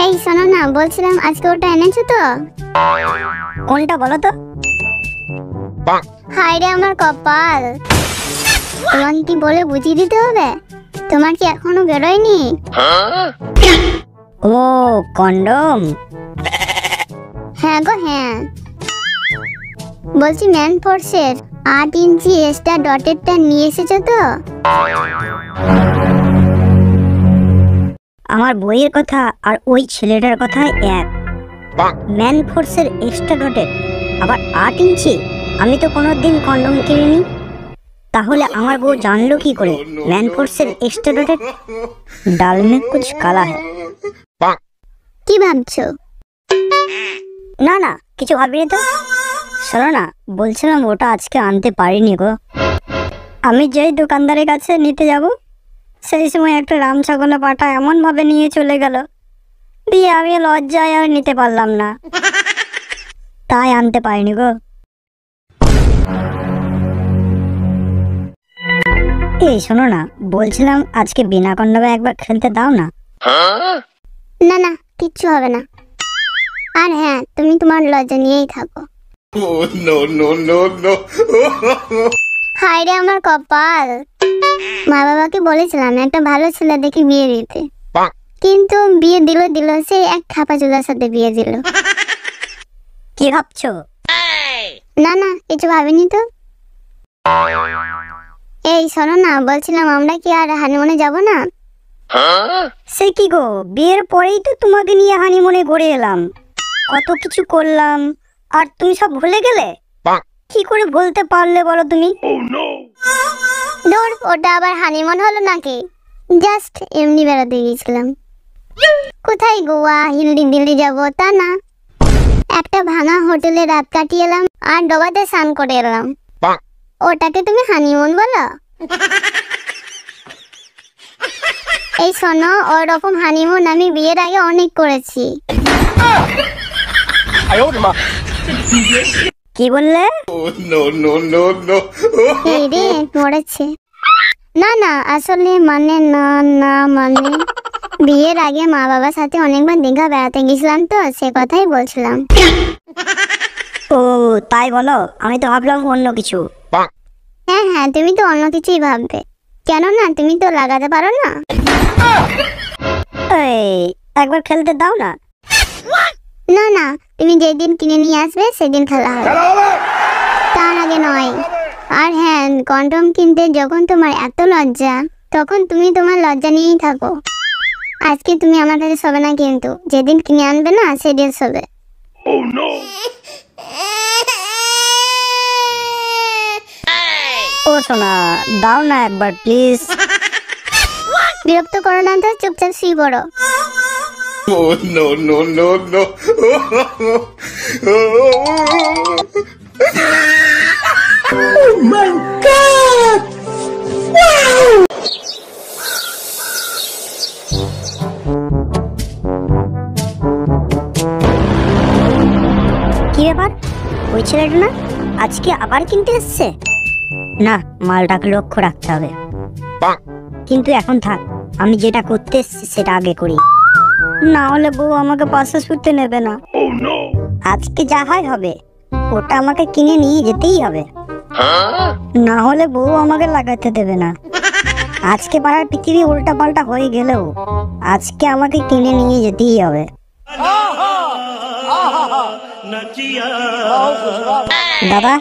এই শোনো না, বলছিলাম আজকে ওটা এনেছো তো? কোনটা বলো তো? হায় রে আমার কপাল, তোমাকে কি বলে বুঝিয়ে দিতে হবে? তোমার কি এখনো বেরোয়নি? ও কন্ডম। হ্যাঁ গো হ্যাঁ, বলছি ম্যান ফোর্সের 8 ইঞ্চি এক্সট্রা ডটেরটা নিয়ে এসেছো তো? আমার বইয়ের কথা আর ওই ছেলেটার কথা এক। ম্যান ফোর্সের এক্সট্রা ডটেড, আবার 8 ইঞ্চি। আমি তো কোনোদিন কন্ডম কিনিনি, তাহলে আমার বউ জানলো কি করে ম্যান ফোর্সের এক্সট্রা ডটেড? ডাল মে কুছ কালা হ্যায়। কি ভাবছো? না না, কিছু ভাবিনি তো। শোনো না, বলছিলাম ওটা আজকে আনতে পারিনি গো। আমি যেই দোকানদারের কাছে নিতে যাব, সেই সময় একটা রাম ছাগলা পাটা এমন ভাবে নিয়ে চলে গেল, দিয়ে আমি লজ্জায় আর নিতে পারলাম না, তাই আনতে পারিনি গো। এই শোনো না, বলছিলাম আজকে বিনা কন্ডমে একবার খেলতে দাও না। না না, কিচ্ছু হবে না। আর হ্যাঁ, তুমি তোমার লজ্জা নিয়েই থাকো। হায় রে আমার কপাল, মা বাবাকে বলেছিলাম একটা ভালো ছেলে দেখে বিয়ে দিতে, কিন্তু বিয়ে দিল সেই এক খাপা চুলার সাথে বিয়ে দিল। কি ভাবছো? না না, কিছু ভাবিনি তো। এই শোনো না, বলছিলাম আমরা কি আর হানিমুনে যাব না? সে কি গো, বিয়ের পরেই তো তোমাকে নিয়ে হানিমুনে ঘুরে এলাম, কত কিছু করলাম, আর তুমি সব ভুলে গেলে? কি করে বলতে পারলে বলো তুমি? ধর, ওটা আবার হানিমুন হলো নাকি? জাস্ট এমনি বেড়াতে গিয়েছিলাম। কোথায় গোয়া হিন্দি দিল্লি যাব তা না, একটা ভাঙা হোটেলে রাত কাটিয়ে এলাম আর ডোবাতে স্নান করে এলাম। ওটাকে তুমি হানিমুন বলো? এই শোনো, ওরকম হানিমুন আমি বিয়ের আগে অনেক করেছি। কি বললে? এই রে মরেছে। না না, আসলে মানে মানে বিয়ের আগে মা বাবার সাথে অনেকবার দীঘা বেড়াতে গেছিলাম তো, সে কথাই বলছিলাম। ও তাই বলো, আমি তো ভাবলাম অন্য কিছু। হ্যাঁ হ্যাঁ, তুমি তো অন্য কিছুই ভাববে, কেন না তুমি তো লাগাতে পারো না। এই একবার খেলতে দাও না। না না, তুমি যেদিন কিনে নিয়ে আসবে সেদিন খেলা হবে, তার আগে নয়। আর হ্যাঁ, কন্ডম কিনতে যখন তোমার এত লজ্জা, তখন তুমি তোমার লজ্জা নিয়েই থাকো। আজকে তুমি আমার কাছে শোবে না, কিন্তু যেদিন কিনে আনবে না সেদিন শোবে। ও সোনা, দাও না একবার প্লিজ। বিরক্ত করো না তো, চুপচাপ শুয়ে পড়ো। কি ব্যাপার, ওই ছেলেটা না আজকে আবার কিনতে এসছে? না, মালটাকে লক্ষ্য রাখতে হবে। কিন্তু এখন থাক, আমি যেটা করতে এসছি সেটা আগে করি, না হলে বউ আমাকে পাশে শুতে নেবে না। আজকে যা হয় হবে, ওটা আমাকে কিনে নিয়ে যেতেই হবে, না হলে বউ আমাকে লাগাতে দেবে না। আজকে পাড়ার পৃথিবী উল্টা পাল্টা হয়ে গেলেও আজকে আমাকে কিনে নিয়ে যেতেই হবে। দাদা,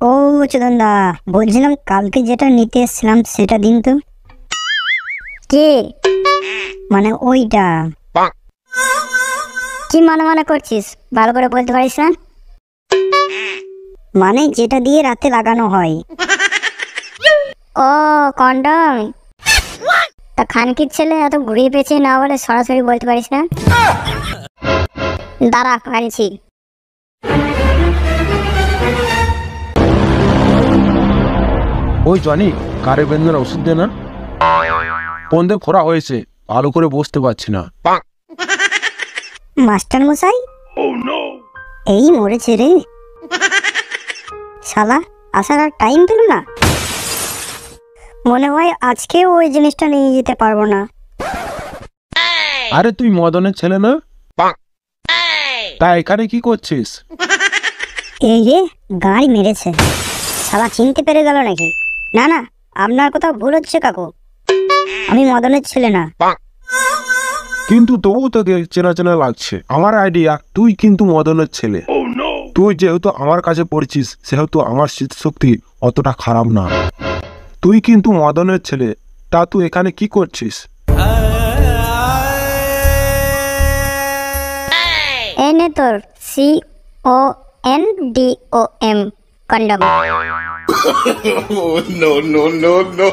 ও চন্দন দা, বলছিলাম কালকে যেটা নিতে এসেছিলাম সেটা দিন তো। কে? মানে ওইটা। কি মানে করছিস, ভালো করে বলতে পারিস না? মানে যেটা দিয়ে রাতে লাগানো হয়। ও কন্ডম। তা খানকির ছেলে এত ঘুরিয়ে পেঁচে না বলে সরাসরি বলতে পারিস না? দাঁড়া, আনছি। ওই জনি, কারে বেঁধে ওষুধ দে না, পন্দে খোরা হয়েছে, ভালো করে বসতে পারছি না। মাস্টার মশাই, এই মরেছে রে শালা, আসার আর টাইম পেল না। মনে হয় আজকেও ওই জিনিসটা নিয়ে যেতে পারবো না। আরে তুই মদনের ছেলে না, তা এখানে কি করছিস? এই রে, গাড়ি মেরেছে, শালা চিনতে পেরে গেল নাকি? না না, আপনার কোথাও ভুল হচ্ছে কাকু, আমি মদনের ছেলে না। কিন্তু তবু তোকে চেনা চেনা লাগছে। আমার আইডিয়া তুই কিন্তু মদনের ছেলে। তুই যেহেতু আমার কাছে পড়ছিস সেহেতু আমার স্মৃতিশক্তি অতটা খারাপ না। তুই কিন্তু মদনের ছেলে, তা তুই এখানে কি করছিস? এনে তোর CONDOM condom. No, no, no, no.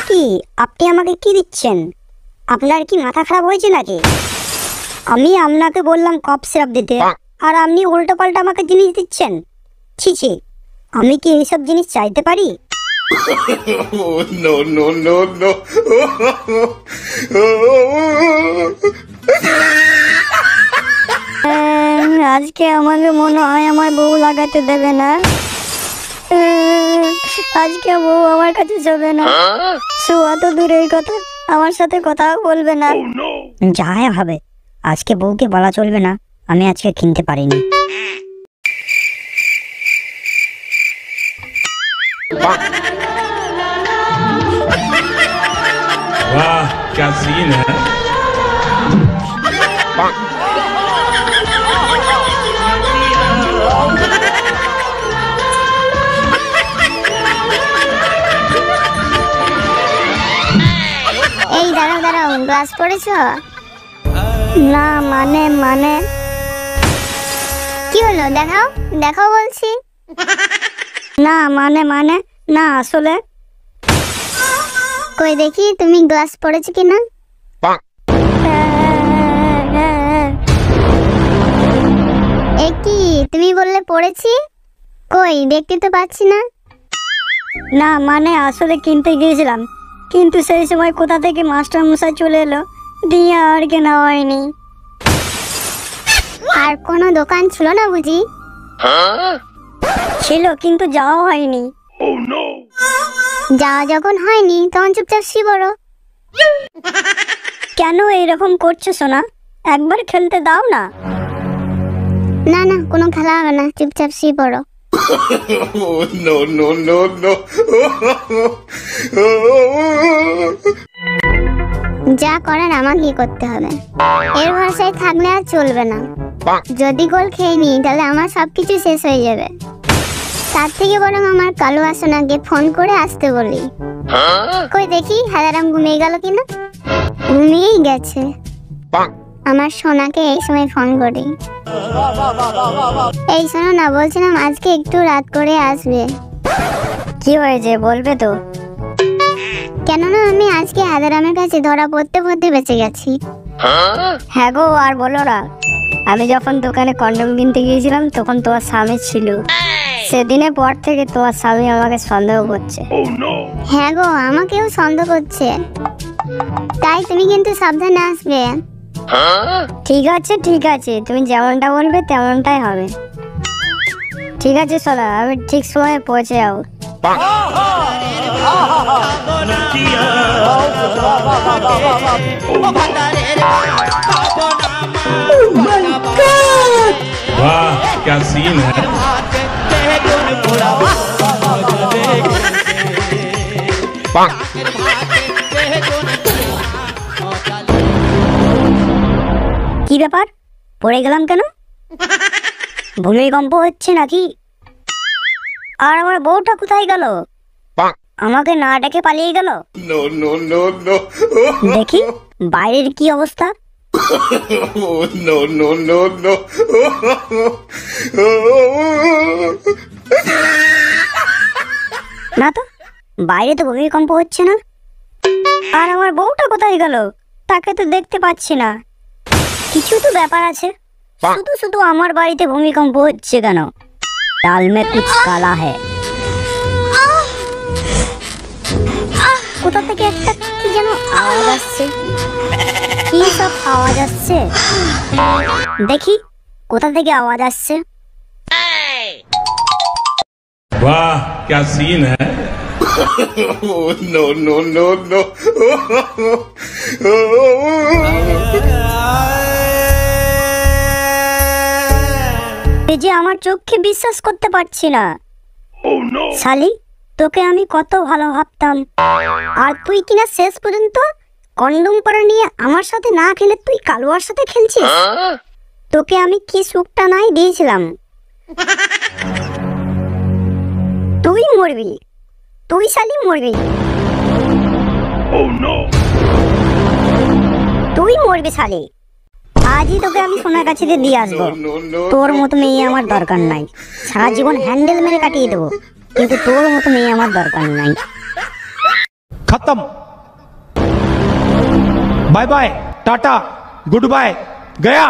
কি আপনি আমাকে কি দিচ্ছেন? আপনার কি মাথা খারাপ হয়েছে নাকি? আমি আপনাকে বললাম কফ সিরাপ দিতে, আর আপনি উল্টো পাল্টা আমাকে জিনিস দিচ্ছেন। ছি ছি, আমি কি এইসব জিনিস চাইতে পারি? No, no, no, no. আজকে আমাকে মনে হয় আমার বউ লাগাতে দেবে না। আজকে বউ আমার কাছে যাবে না, শোয়া তো দূরের কথা, আমার সাথে কথাও বলবে না। যাই হবে, আজকে বউকে বলা চলবে না আমি আজকে কিনতে পারিনি। वाह क्या सीन है। এই দাঁড়াও দাঁড়াও, গ্লাস পড়েছো? না মানে মানে কি হলো, দেখাও দেখাও বলছি। না মানে মানে না আসলে। কই দেখি তুমি গ্লাস পড়েছো কিনা। এ কি, তুমি বললে পড়েছি, কই দেখতে তো পাচ্ছি না। না মানে আসলে কিনতে গিয়েছিলাম, কিন্তু সেই সময় কোথা থেকে মাস্টার মশাই চলে এলো, দিয়ে আর কেনা হয়নি। আর কোনো দোকান ছিল না বুঝি? ছিল কিন্তু যাওয়া হয়নি। যাওয়া যখন হয়নি তখন চুপচাপ শিবরো। কেন এইরকম করছো সোনা? একবার খেলতে দাও না। না না, কোনো খেলা হবে না, চুপচাপ শিবরো। No, no, no, no. যা করার আমাকেই করতে হবে, এর ভরসায় থাকলে আর চলবে না। যদি গোল খেয়ে নিই তাহলে আমার সবকিছু শেষ হয়ে যাবে। তার থেকে বরং আমার কালু আসনাকে ফোন করে আসতে বলি। কই দেখি হাজারাম ঘুমিয়ে গেল কিনা। ঘুমিয়েই গেছে। আমার সোনাকে এই সময় ফোন করি। এই শোনো না, বলছিলাম আজকে একটু রাত করে আসবে। কি হয়েছে বলবে তো? কেননা আমি আজকে হাজারামের কাছে ধরা পড়তে পড়তে বেঁচে গেছি। হ্যাঁ গো, আর বলো না, আমি যখন দোকানে কন্ডম কিনতে গিয়েছিলাম তখন তোমার স্বামী ছিল। সেদিনের পর থেকে তোমার স্বামী আমাকে সন্দেহ করছে। হ্যাঁ গো, আমাকেও সন্দেহ করছে, তাই তুমি কিন্তু সাবধানে আসবে। ঠিক আছে ঠিক আছে, তুমি যেমনটা বলবে তেমনটাই হবে। ঠিক আছে সোনা, আমি ঠিক সময়ে পৌঁছে যাবো। वाह क्या सीन है। কি ব্যাপার, পড়ে গেলাম কেন? ভূমিকম্প হচ্ছে নাকি? আর আমার বউটা কোথায় গেল? আমাকে না ডেকে পালিয়ে গেল। No, no, no, no. দেখি বাইরের কি অবস্থা। No, no, no, no. না তো, বাইরে তো ভূমিকম্প হচ্ছে না। আর আমার বউটা কোথায় গেল? তাকে তো দেখতে পাচ্ছি না। কিছু তো ব্যাপার আছে, শুধু শুধু আমার বাড়িতে ভূমিকম্প হচ্ছে কেন? ডাল মে কুছ কালা है। কোথা থেকে একটা কি যেন আওয়াজ আসছে। কি সব আওয়াজ আসছে? দেখি কোথা থেকে আওয়াজ আসছে। वाह क्या सीन है। Oh, no, no, no, no. এই যে আমার চোখকে বিশ্বাস করতে পারছি না। শালি, তোকে আমি কত ভালো ভাবতাম, আর তুই কিনা শেষ পর্যন্ত কন্ডম পরা নিয়ে আমার সাথে না খেলে তুই কালুয়ার সাথে খেলছিস। তোকে আমি কি সুখটা নাই দিয়েছিলাম। তুই মরবি, তুই শালি মরবি। তুই মরবি শালি। আজই তোকে আমি সোনার কাছে দিয়ে আসবো। No, no. তোর মতো মেয়ে আমার দরকার নাই। সারা জীবন হ্যান্ডেল মেরে কাটিয়ে দেবো, কিন্তু তোর মতো মেয়ে আমার দরকার নাই। खत्म। Bye bye, tata, goodbye, गया।